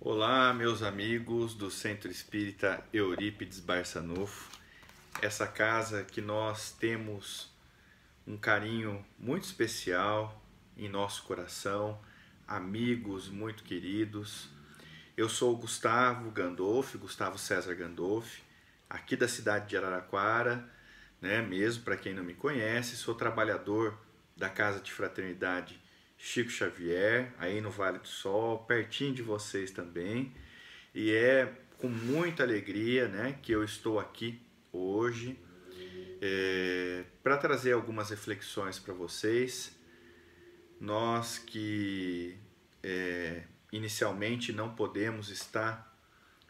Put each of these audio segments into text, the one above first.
Olá, meus amigos do Centro Espírita Eurípides Barçanufo. Essa casa que nós temos um carinho muito especial em nosso coração, amigos muito queridos. Eu sou o Gustavo César Gandolfi, aqui da cidade de Araraquara, mesmo para quem não me conhece, sou trabalhador da Casa de Fraternidade Chico Xavier, aí no Vale do Sol, pertinho de vocês também. E é com muita alegria, que eu estou aqui hoje para trazer algumas reflexões para vocês. Nós que inicialmente não podemos estar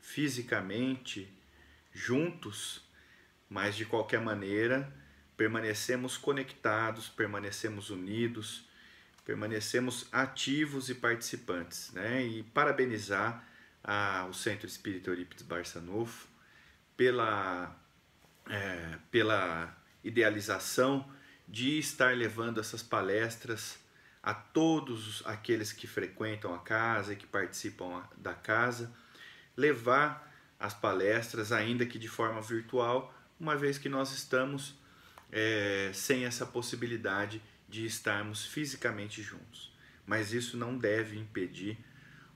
fisicamente juntos, mas de qualquer maneira permanecemos conectados, permanecemos unidos, permanecemos ativos e participantes, E parabenizar o Centro Espírita Eurípides Barçanufo pela idealização de estar levando essas palestras a todos aqueles que frequentam a casa e que participam da casa, levar as palestras, ainda que de forma virtual, uma vez que nós estamos sem essa possibilidade de estarmos fisicamente juntos. Mas isso não deve impedir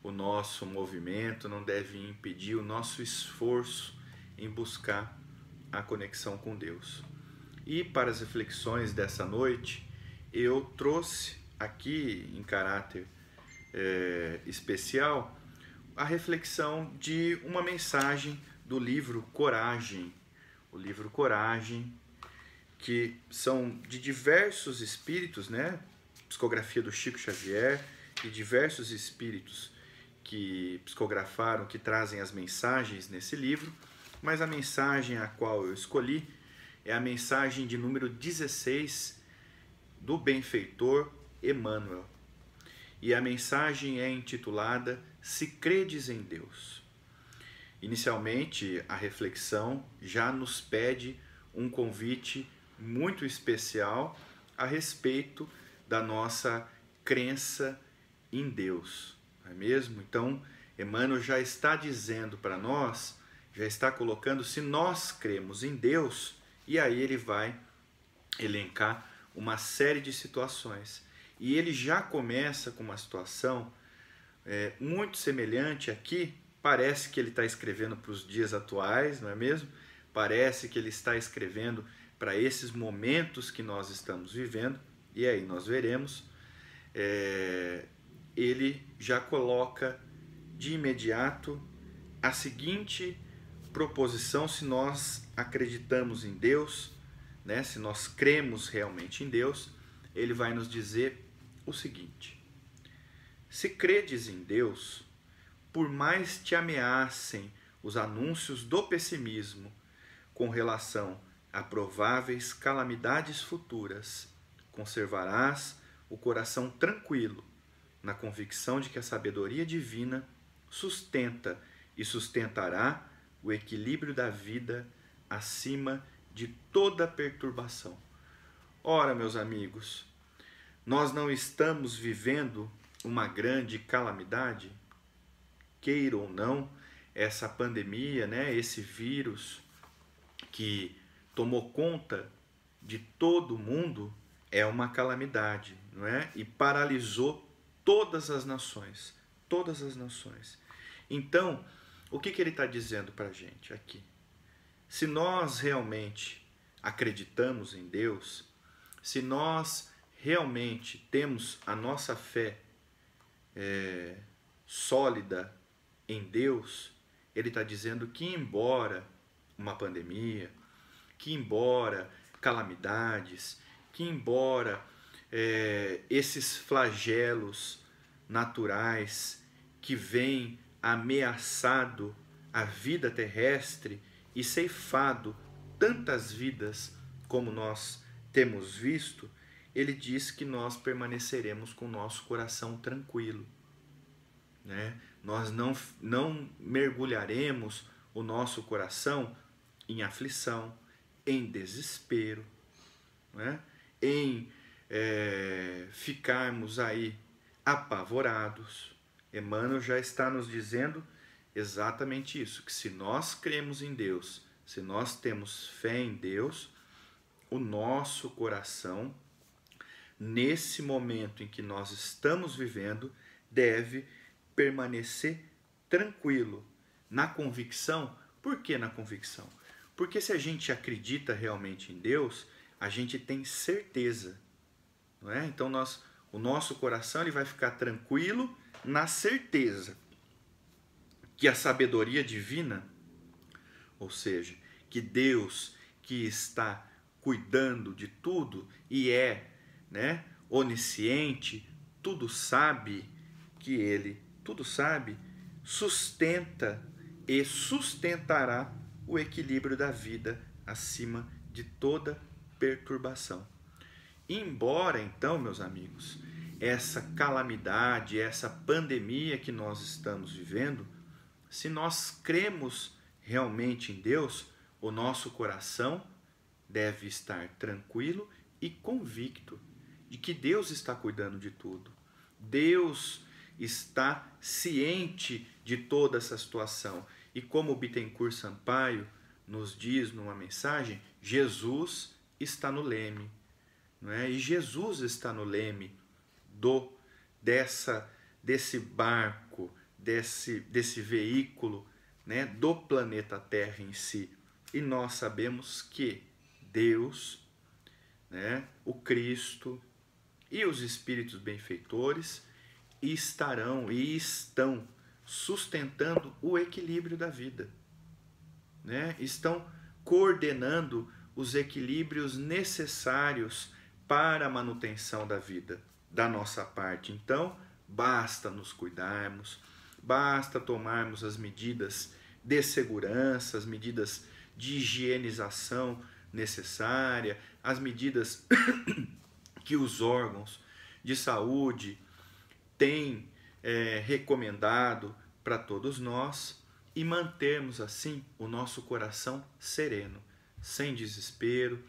o nosso movimento, não deve impedir o nosso esforço em buscar a conexão com Deus. E para as reflexões dessa noite, eu trouxe aqui em caráter especial a reflexão de uma mensagem do livro Coragem. O livro Coragem, que são de diversos espíritos, psicografia do Chico Xavier, e diversos espíritos que psicografaram, que trazem as mensagens nesse livro, mas a mensagem a qual eu escolhi é a mensagem de número 16 do benfeitor Emmanuel. E a mensagem é intitulada Se Credes em Deus. Inicialmente, a reflexão já nos pede um convite muito especial a respeito da nossa crença em Deus, não é mesmo? Então, Emmanuel já está dizendo para nós, já está colocando se nós cremos em Deus, e aí ele vai elencar uma série de situações. E ele já começa com uma situação muito semelhante aqui, parece que ele está escrevendo para os dias atuais, não é mesmo? Parece que ele está escrevendo para esses momentos que nós estamos vivendo, e aí nós veremos, ele já coloca de imediato a seguinte proposição: se nós acreditamos em Deus, se nós cremos realmente em Deus, ele vai nos dizer o seguinte: se credes em Deus, por mais te ameacem os anúncios do pessimismo com relação a prováveis calamidades futuras, conservarás o coração tranquilo, na convicção de que a sabedoria divina sustenta e sustentará o equilíbrio da vida acima de toda perturbação. Ora, meus amigos, nós não estamos vivendo uma grande calamidade? Queira ou não, essa pandemia, esse vírus que tomou conta de todo mundo é uma calamidade, não é? E paralisou todas as nações, todas as nações. Então, o que ele está dizendo para a gente aqui? Se nós realmente acreditamos em Deus, se nós realmente temos a nossa fé sólida em Deus, ele está dizendo que embora uma pandemia, que embora calamidades, que embora esses flagelos naturais que vêm ameaçado a vida terrestre e ceifado tantas vidas como nós temos visto, ele diz que nós permaneceremos com o nosso coração tranquilo, Nós não mergulharemos o nosso coração em aflição, em desespero, em ficarmos aí apavorados, Emmanuel já está nos dizendo exatamente isso, que se nós cremos em Deus, se nós temos fé em Deus, o nosso coração, nesse momento em que nós estamos vivendo, deve permanecer tranquilo, na convicção. Por que na convicção? Porque se a gente acredita realmente em Deus, a gente tem certeza, não é? Então o nosso coração ele vai ficar tranquilo na certeza que a sabedoria divina, ou seja, que Deus que está cuidando de tudo e né, onisciente, tudo sabe, que Ele tudo sabe, sustenta e sustentará o equilíbrio da vida acima de toda perturbação. Embora, então, meus amigos, essa calamidade, essa pandemia que nós estamos vivendo, se nós cremos realmente em Deus, o nosso coração deve estar tranquilo e convicto de que Deus está cuidando de tudo. Deus está ciente de toda essa situação. E como Bittencourt Sampaio nos diz numa mensagem, Jesus está no leme. Não é? E Jesus está no leme desse barco, desse veículo, né, do planeta Terra em si. E nós sabemos que Deus, né, o Cristo e os espíritos benfeitores estarão e estão sustentando o equilíbrio da vida, né? Estão coordenando os equilíbrios necessários para a manutenção da vida da nossa parte. Então, basta nos cuidarmos, basta tomarmos as medidas de segurança, as medidas de higienização necessária, as medidas que os órgãos de saúde têm recomendado para todos nós e mantermos assim o nosso coração sereno, sem desespero,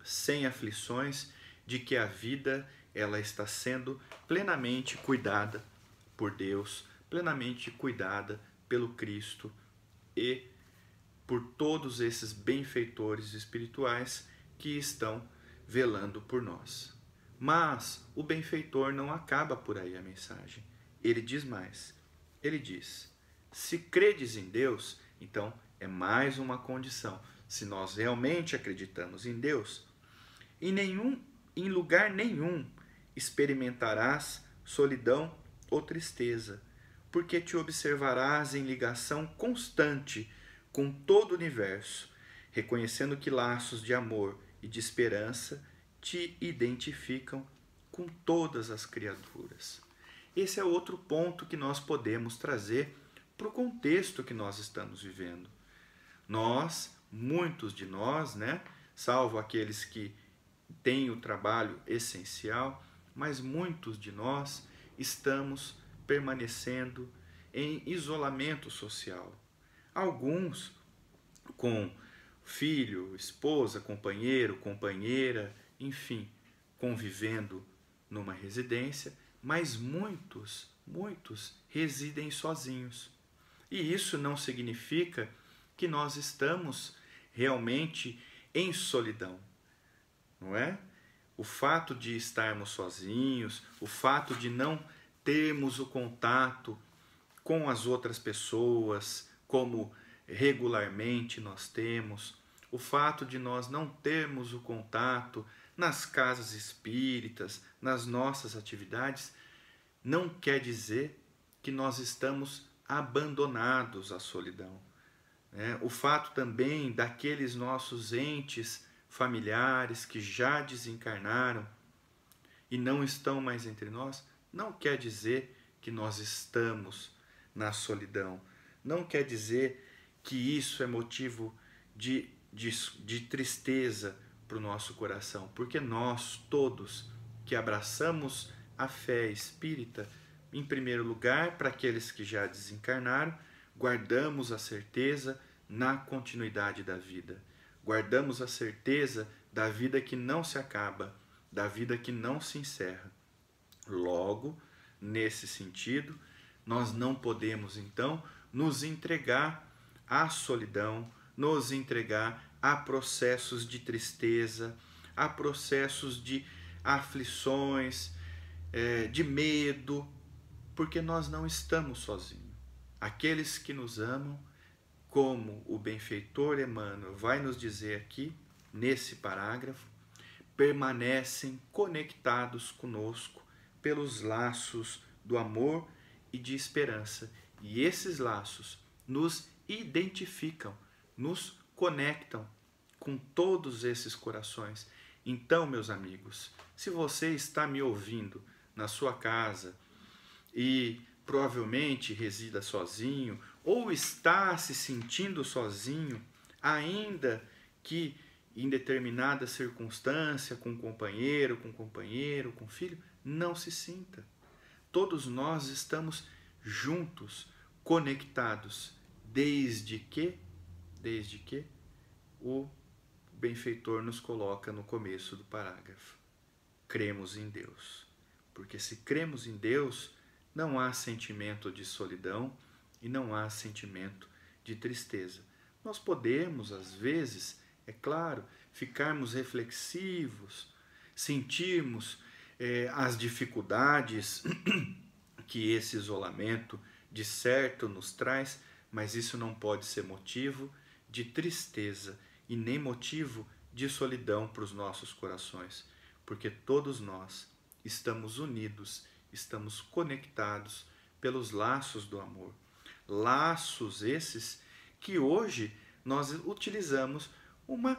sem aflições, de que a vida ela está sendo plenamente cuidada por Deus, plenamente cuidada pelo Cristo e por todos esses benfeitores espirituais que estão velando por nós. Mas o benfeitor não acaba por aí a mensagem. Ele diz mais. Ele diz: se credes em Deus, então é mais uma condição. Se nós realmente acreditamos em Deus, em lugar nenhum experimentarás solidão ou tristeza, porque te observarás em ligação constante com todo o universo, reconhecendo que laços de amor e de esperança te identificam com todas as criaturas. Esse é outro ponto que nós podemos trazer para o contexto que nós estamos vivendo. Muitos de nós, né, salvo aqueles que têm o trabalho essencial, mas muitos de nós estamos permanecendo em isolamento social. Alguns com filho, esposa, companheiro, companheira, enfim, convivendo numa residência, mas muitos residem sozinhos. E isso não significa que nós estamos realmente em solidão, não é? O fato de estarmos sozinhos, o fato de não termos o contato com as outras pessoas, como regularmente nós temos, o fato de nós não termos o contato nas casas espíritas, nas nossas atividades, não quer dizer que nós estamos abandonados à solidão. O fato também daqueles nossos entes familiares que já desencarnaram e não estão mais entre nós, não quer dizer que nós estamos na solidão. Não quer dizer que isso é motivo de tristeza para o nosso coração, porque nós todos que abraçamos a fé espírita, em primeiro lugar, para aqueles que já desencarnaram, guardamos a certeza na continuidade da vida. Guardamos a certeza da vida que não se acaba, da vida que não se encerra. Logo, nesse sentido, Nós não podemos, então, nos entregar à solidão, nos entregar a processos de tristeza, a processos de aflições, de medo, porque nós não estamos sozinhos. Aqueles que nos amam, como o benfeitor Emmanuel vai nos dizer aqui, nesse parágrafo, permanecem conectados conosco pelos laços do amor e de esperança. E esses laços nos identificam, nos conectam com todos esses corações. Então, meus amigos, se você está me ouvindo na sua casa e provavelmente resida sozinho ou está se sentindo sozinho, ainda que em determinada circunstância, com companheiro, com filho, não se sinta. Todos nós estamos juntos, conectados, desde que o benfeitor nos coloca no começo do parágrafo. Cremos em Deus. Porque se cremos em Deus, não há sentimento de solidão e não há sentimento de tristeza. Nós podemos, às vezes, é claro, ficarmos reflexivos, sentirmos as dificuldades que esse isolamento de certo nos traz, mas isso não pode ser motivo de tristeza e nem motivo de solidão para os nossos corações, porque todos nós estamos unidos, estamos conectados pelos laços do amor. Laços esses que hoje nós utilizamos uma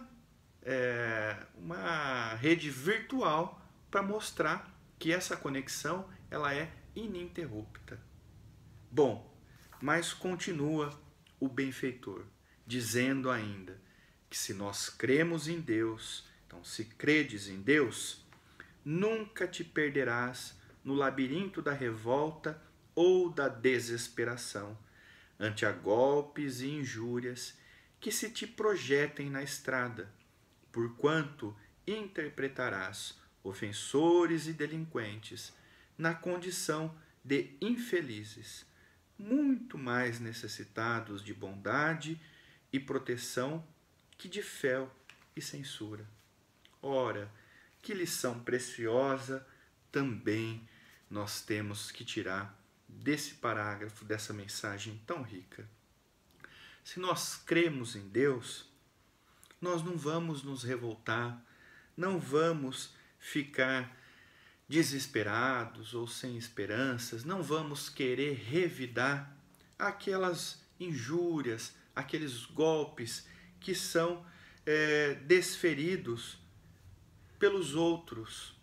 rede virtual para mostrar que essa conexão ela é ininterrupta. Bom, mas continua o benfeitor, dizendo ainda que se nós cremos em Deus, então se credes em Deus, nunca te perderás no labirinto da revolta ou da desesperação, ante a golpes e injúrias que se te projetem na estrada, porquanto interpretarás ofensores e delinquentes na condição de infelizes, muito mais necessitados de bondade e proteção que de fel e censura. Ora, que lição preciosa também nós temos que tirar desse parágrafo, dessa mensagem tão rica. Se nós cremos em Deus, nós não vamos nos revoltar, não vamos ficar desesperados ou sem esperanças, não vamos querer revidar aquelas injúrias, aqueles golpes que são desferidos pelos outros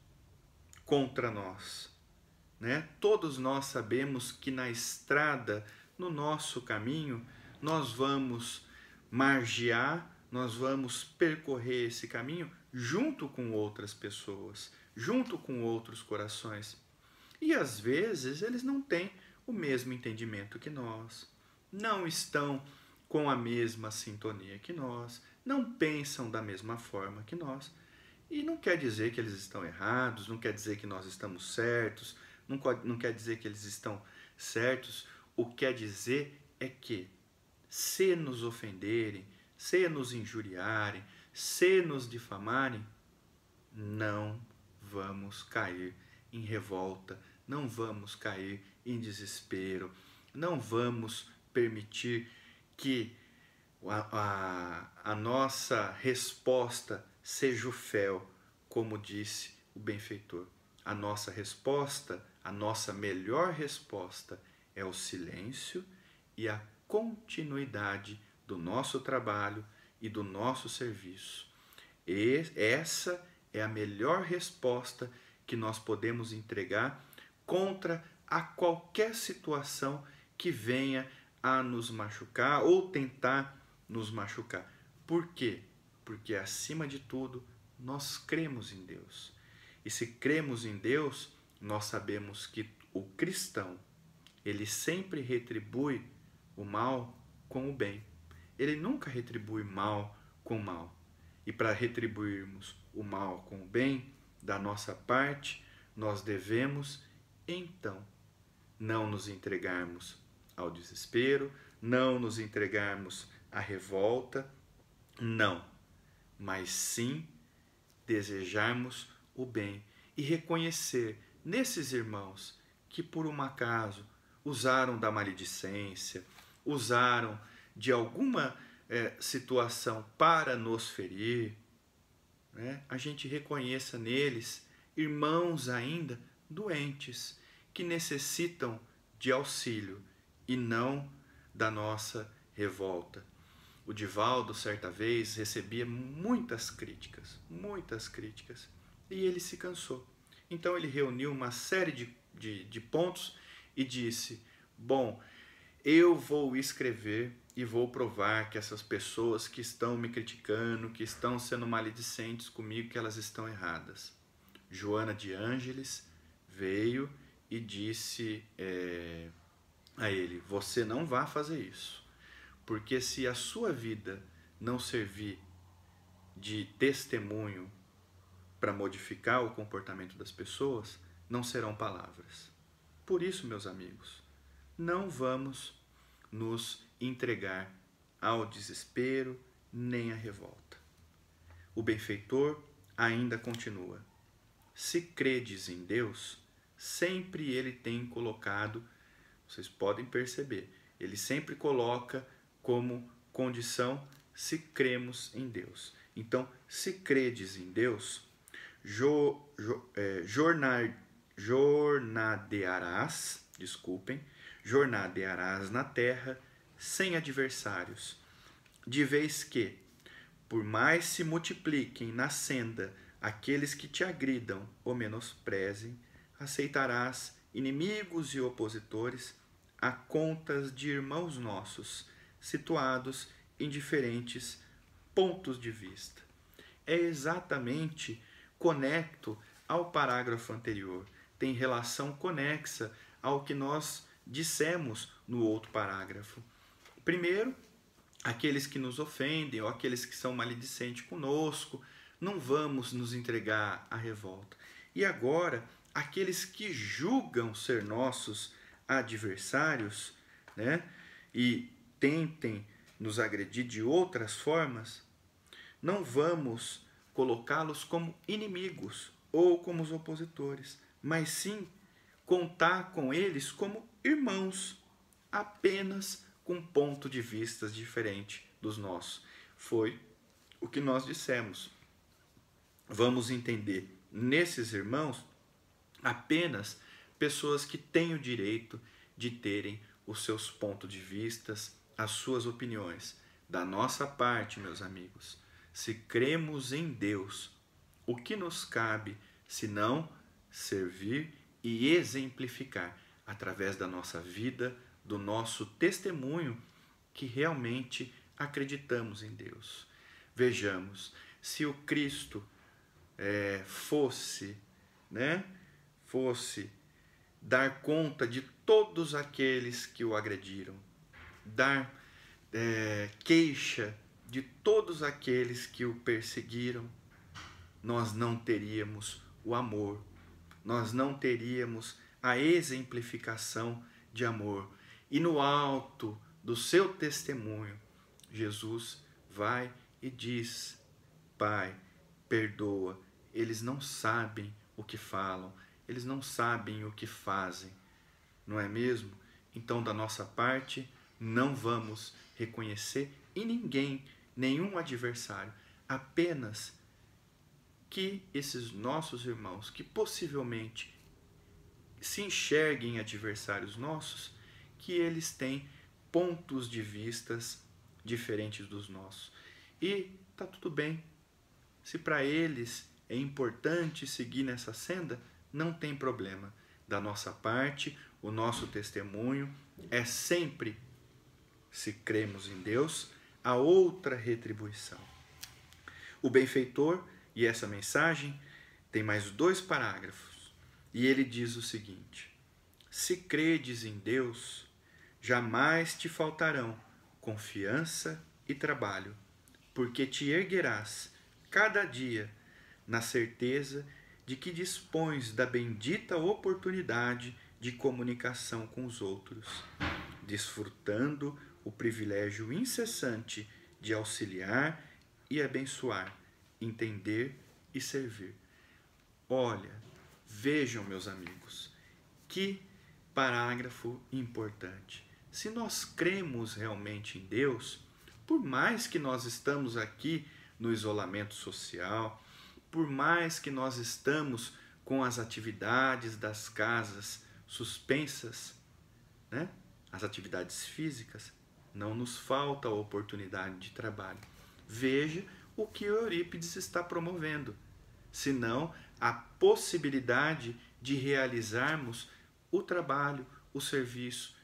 contra nós. Né? Todos nós sabemos que na estrada, no nosso caminho, nós vamos margear, nós vamos percorrer esse caminho junto com outras pessoas, junto com outros corações. E às vezes eles não têm o mesmo entendimento que nós, não estão com a mesma sintonia que nós, não pensam da mesma forma que nós. E não quer dizer que eles estão errados, não quer dizer que nós estamos certos, não quer dizer que eles estão certos. O que quer dizer é que, se nos ofenderem, se nos injuriarem, se nos difamarem, não vamos cair em revolta, não vamos cair em desespero, não vamos permitir que a nossa resposta seja o fel, como disse o benfeitor. A nossa resposta, a nossa melhor resposta é o silêncio e a continuidade do nosso trabalho e do nosso serviço. E essa é a melhor resposta que nós podemos entregar contra a qualquer situação que venha a nos machucar ou tentar nos machucar. Por quê? Porque, acima de tudo, nós cremos em Deus. E se cremos em Deus, nós sabemos que o cristão, ele sempre retribui o mal com o bem. Ele nunca retribui mal com mal. E para retribuirmos o mal com o bem, da nossa parte, nós devemos, então, não nos entregarmos ao desespero, não nos entregarmos à revolta, não, mas sim desejarmos o bem e reconhecer nesses irmãos que por um acaso usaram da maledicência, usaram de alguma situação para nos ferir, né? A gente reconheça neles irmãos ainda doentes que necessitam de auxílio e não da nossa revolta. O Divaldo, certa vez, recebia muitas críticas, e ele se cansou. Então ele reuniu uma série de pontos e disse: bom, eu vou escrever e vou provar que essas pessoas que estão me criticando, que estão sendo maledicentes comigo, que elas estão erradas. Joana de Ângeles veio e disse a ele: você não vai fazer isso, porque se a sua vida não servir de testemunho para modificar o comportamento das pessoas, não serão palavras. Por isso, meus amigos, não vamos nos entregar ao desespero nem à revolta. O benfeitor ainda continua: se credes em Deus, sempre ele tem colocado, vocês podem perceber, ele sempre coloca como condição se cremos em Deus. Então, se credes em Deus, jornadearás na terra sem adversários, de vez que, por mais se multipliquem na senda aqueles que te agridam ou menosprezem, aceitarás inimigos e opositores a contas de irmãos nossos, situados em diferentes pontos de vista. É exatamente conecto ao parágrafo anterior, tem relação conexa ao que nós dissemos no outro parágrafo. Primeiro, aqueles que nos ofendem ou aqueles que são maledicentes conosco, não vamos nos entregar à revolta. E agora, aqueles que julgam ser nossos adversários, né, e tentem nos agredir de outras formas, não vamos colocá-los como inimigos ou como os opositores, mas sim contar com eles como irmãos, apenas com um ponto de vista diferente dos nossos. Foi o que nós dissemos. Vamos entender nesses irmãos apenas pessoas que têm o direito de terem os seus pontos de vista, as suas opiniões. Da nossa parte, meus amigos, se cremos em Deus, o que nos cabe senão servir e exemplificar através da nossa vida, do nosso testemunho, que realmente acreditamos em Deus. Vejamos, se o Cristo fosse dar conta de todos aqueles que o agrediram, dar queixa de todos aqueles que o perseguiram, nós não teríamos o amor, nós não teríamos a exemplificação de amor. E no alto do seu testemunho, Jesus vai e diz: Pai, perdoa, eles não sabem o que falam, eles não sabem o que fazem, não é mesmo? Então, da nossa parte, não vamos reconhecer em ninguém, nenhum adversário, apenas que esses nossos irmãos, que possivelmente se enxerguem adversários nossos, que eles têm pontos de vistas diferentes dos nossos. E tá tudo bem. Se para eles é importante seguir nessa senda, não tem problema. Da nossa parte, o nosso testemunho é sempre, se cremos em Deus, a outra retribuição. O benfeitor, e essa mensagem, tem mais 2 parágrafos. E ele diz o seguinte: se credes em Deus, jamais te faltarão confiança e trabalho, porque te erguerás cada dia na certeza de que dispões da bendita oportunidade de comunicação com os outros, desfrutando o privilégio incessante de auxiliar e abençoar, entender e servir. Olha, vejam, meus amigos, que parágrafo importante. Se nós cremos realmente em Deus, por mais que nós estamos aqui no isolamento social, por mais que nós estamos com as atividades das casas suspensas, né? As atividades físicas, não nos falta a oportunidade de trabalho. Veja o que Eurípides está promovendo, senão a possibilidade de realizarmos o trabalho, o serviço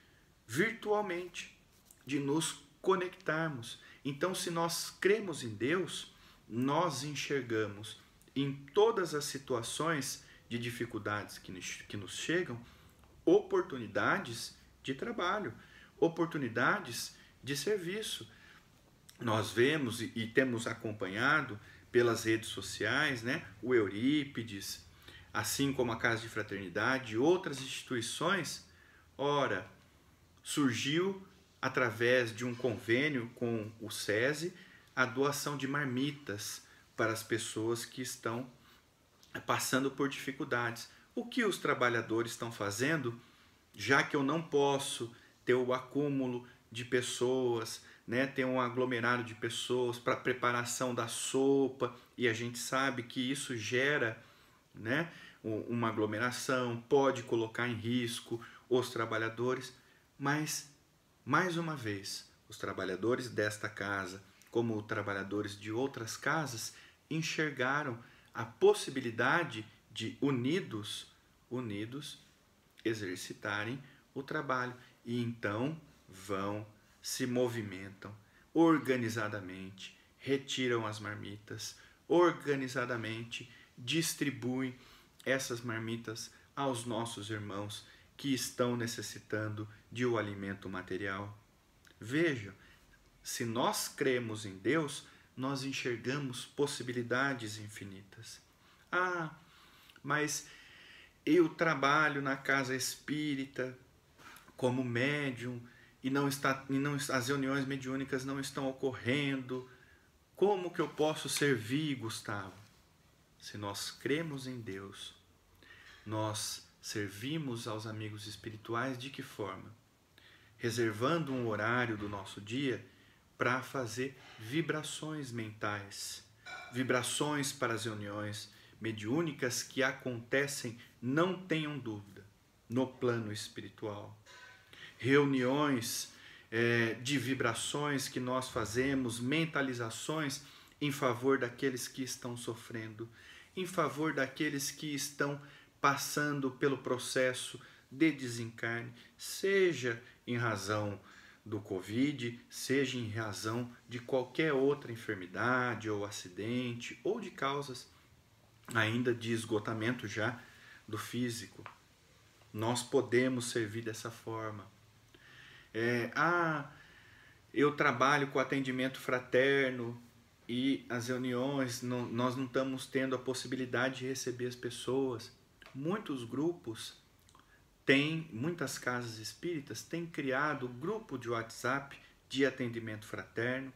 virtualmente, de nos conectarmos. Então, se nós cremos em Deus, nós enxergamos em todas as situações de dificuldades que nos chegam, oportunidades de trabalho, oportunidades de serviço. Nós vemos e temos acompanhado pelas redes sociais, né, o Eurípides, assim como a Casa de Fraternidade e outras instituições. Ora, surgiu através de um convênio com o SESI a doação de marmitas para as pessoas que estão passando por dificuldades. O que os trabalhadores estão fazendo, já que eu não posso ter o acúmulo de pessoas, né, ter um aglomerado de pessoas para preparação da sopa, e a gente sabe que isso gera, né, uma aglomeração, pode colocar em risco os trabalhadores, mas, mais uma vez, os trabalhadores desta casa, como os trabalhadores de outras casas, enxergaram a possibilidade de unidos exercitarem o trabalho, e então vão, se movimentam organizadamente, retiram as marmitas, organizadamente distribuem essas marmitas aos nossos irmãos que estão necessitando de um alimento material. Vejam, se nós cremos em Deus, nós enxergamos possibilidades infinitas. Ah, mas eu trabalho na casa espírita como médium as reuniões mediúnicas não estão ocorrendo. Como que eu posso servir, Gustavo? Se nós cremos em Deus, nós servimos aos amigos espirituais de que forma? Reservando um horário do nosso dia para fazer vibrações mentais, vibrações para as reuniões mediúnicas que acontecem, não tenham dúvida, no plano espiritual. Reuniões de vibrações que nós fazemos, mentalizações em favor daqueles que estão sofrendo, em favor daqueles que estão passando pelo processo de desencarne, seja em razão do Covid, seja em razão de qualquer outra enfermidade ou acidente, ou de causas ainda de esgotamento já do físico. Nós podemos servir dessa forma. Eu trabalho com atendimento fraterno e as reuniões, nós não estamos tendo a possibilidade de receber as pessoas. Muitos grupos muitas casas espíritas têm criado grupo de WhatsApp de atendimento fraterno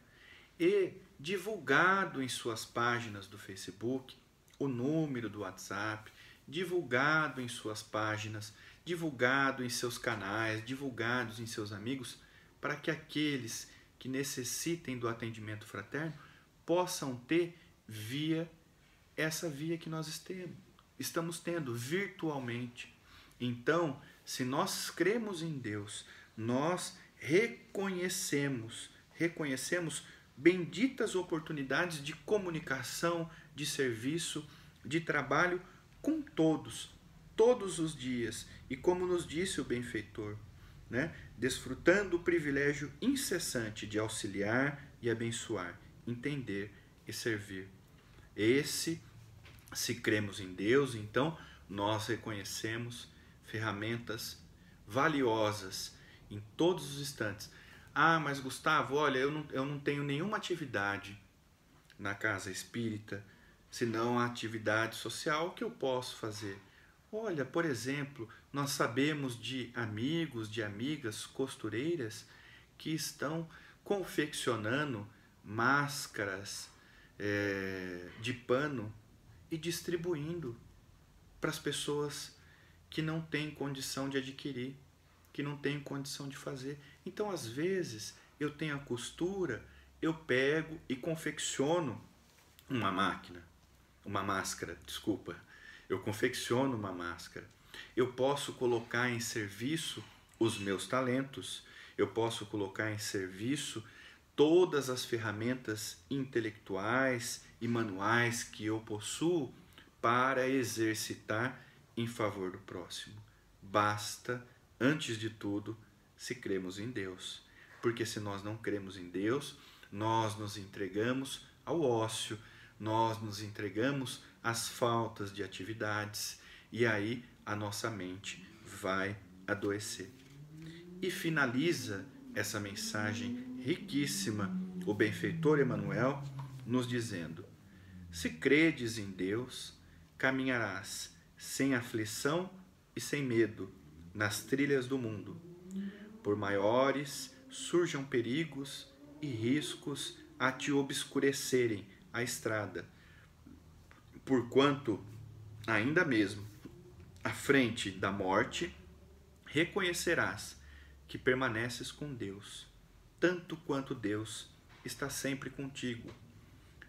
e divulgado em suas páginas do Facebook o número do WhatsApp, divulgado em suas páginas, divulgado em seus canais, divulgados em seus amigos, para que aqueles que necessitem do atendimento fraterno possam ter essa via que nós estamos tendo virtualmente. Então, se nós cremos em Deus, nós reconhecemos benditas oportunidades de comunicação, de serviço, de trabalho com todos os dias. E como nos disse o benfeitor, né? Desfrutando o privilégio incessante de auxiliar e abençoar, entender e servir. Se cremos em Deus, então nós reconhecemos ferramentas valiosas em todos os instantes. Mas Gustavo, olha, eu não tenho nenhuma atividade na casa espírita, senão a atividade social que eu posso fazer. Olha, por exemplo, Nós sabemos de amigos, de amigas costureiras que estão confeccionando máscaras de pano e distribuindo para as pessoas que não têm condição de adquirir, que não têm condição de fazer. Então, às vezes, eu tenho a costura, eu pego e confecciono uma máscara, desculpa. Eu confecciono uma máscara. Eu posso colocar em serviço os meus talentos, eu posso colocar em serviço todas as ferramentas intelectuais e manuais que eu possuo para exercitar em favor do próximo. Basta, antes de tudo, se cremos em Deus. Porque se nós não cremos em Deus, nós nos entregamos ao ócio, nós nos entregamos às faltas de atividades e aí a nossa mente vai adoecer. E finaliza essa mensagem riquíssima o benfeitor Emmanuel nos dizendo: se credes em Deus, caminharás sem aflição e sem medo nas trilhas do mundo. Por maiores surjam perigos e riscos a te obscurecerem a estrada, porquanto, ainda mesmo à frente da morte, reconhecerás que permaneces com Deus, tanto quanto Deus está sempre contigo,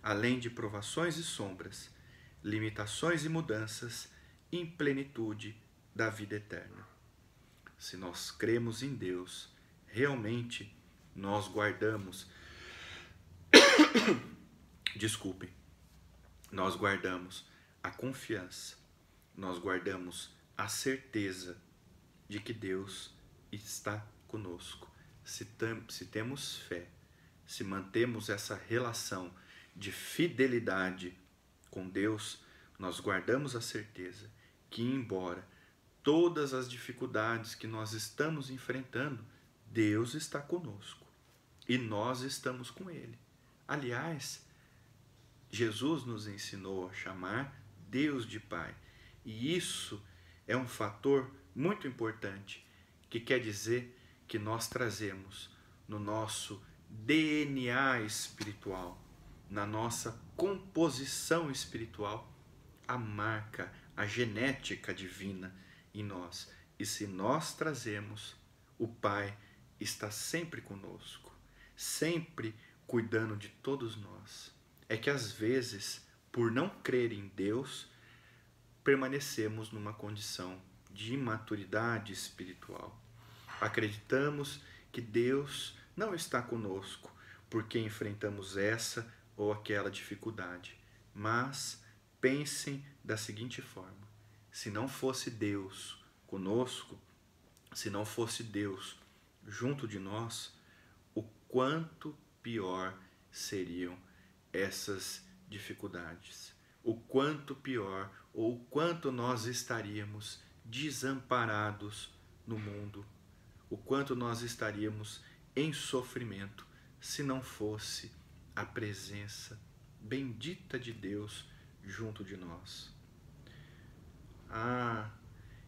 além de provações e sombras, limitações e mudanças, em plenitude da vida eterna. Se nós cremos em Deus, realmente nós guardamos nós guardamos a confiança, nós guardamos a certeza de que Deus está conosco. Se temos fé, se mantemos essa relação de fidelidade com Deus, nós guardamos a certeza que, embora todas as dificuldades que nós estamos enfrentando, Deus está conosco e nós estamos com Ele. Aliás, Jesus nos ensinou a chamar Deus de Pai, e isso é um fator muito importante, que quer dizer que nós trazemos no nosso DNA espiritual, na nossa composição espiritual, a marca, a genética divina em nós. E se nós trazemos, o Pai está sempre conosco, sempre cuidando de todos nós. É que às vezes, por não crer em Deus, permanecemos numa condição de imaturidade espiritual. Acreditamos que Deus não está conosco porque enfrentamos essa ou aquela dificuldade. Mas pensem da seguinte forma: se não fosse Deus conosco, se não fosse Deus junto de nós, o quanto pior seriam essas dificuldades, o quanto pior ou o quanto nós estaríamos desamparados no mundo, o quanto nós estaríamos em sofrimento se não fosse a presença bendita de Deus junto de nós.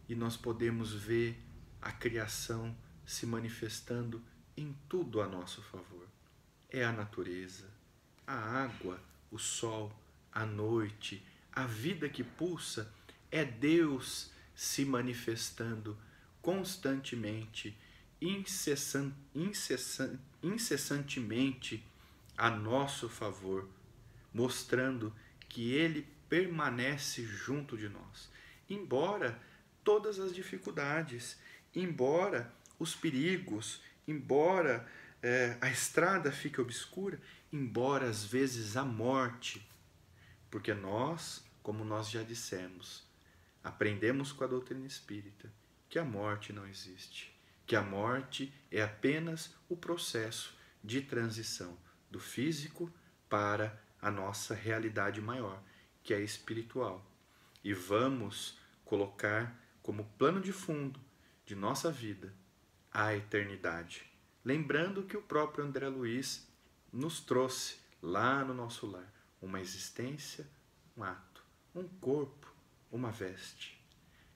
E nós podemos ver a criação se manifestando em tudo a nosso favor. É a natureza, a água, o sol, a noite, a vida que pulsa, é Deus se manifestando constantemente, incessantemente a nosso favor, mostrando que Ele permanece junto de nós. Embora todas as dificuldades, embora os perigos, embora a estrada fique obscura, embora às vezes a morte, porque nós, como nós já dissemos, aprendemos com a doutrina espírita que a morte não existe, que a morte é apenas o processo de transição do físico para a nossa realidade maior, que é espiritual. E vamos colocar como plano de fundo de nossa vida a eternidade. Lembrando que o próprio André Luiz nos trouxe lá no nosso lar uma existência, um ato, um corpo, uma veste.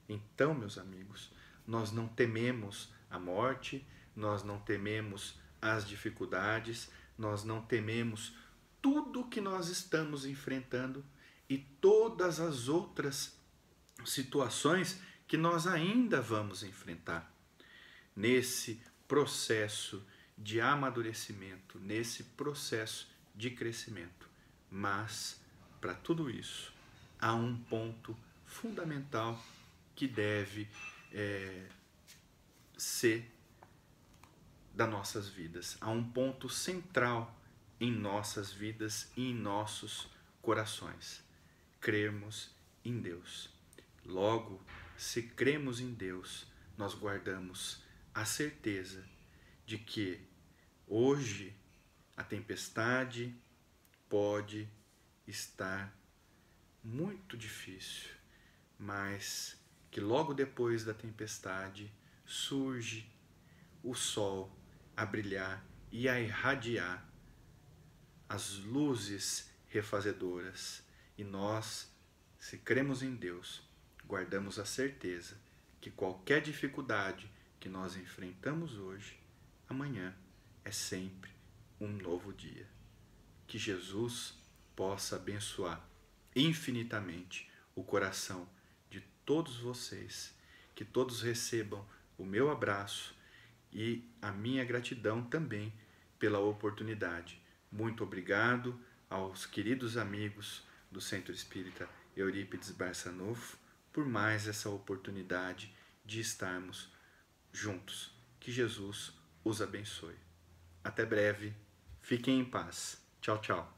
Então, meus amigos, nós não tememos a morte, nós não tememos as dificuldades, nós não tememos tudo que nós estamos enfrentando e todas as outras situações que nós ainda vamos enfrentar nesse processo de amadurecimento, nesse processo de crescimento. Mas, para tudo isso, há um ponto fundamental que deve ser das nossas vidas. Há um ponto central em nossas vidas e em nossos corações. Crermos em Deus. Logo, se cremos em Deus, nós guardamos a certeza de que hoje a tempestade pode estar muito difícil, mas que logo depois da tempestade surge o sol a brilhar e a irradiar as luzes refazedoras. E nós, se cremos em Deus, guardamos a certeza que qualquer dificuldade que nós enfrentamos hoje, amanhã é sempre um novo dia. Que Jesus possa abençoar infinitamente o coração de todos vocês, que todos recebam o meu abraço e a minha gratidão também pela oportunidade. Muito obrigado aos queridos amigos do Centro Espírita Eurípides Barçanufo por mais essa oportunidade de estarmos juntos. Que Jesus os abençoe. Até breve. Fiquem em paz. Tchau, tchau.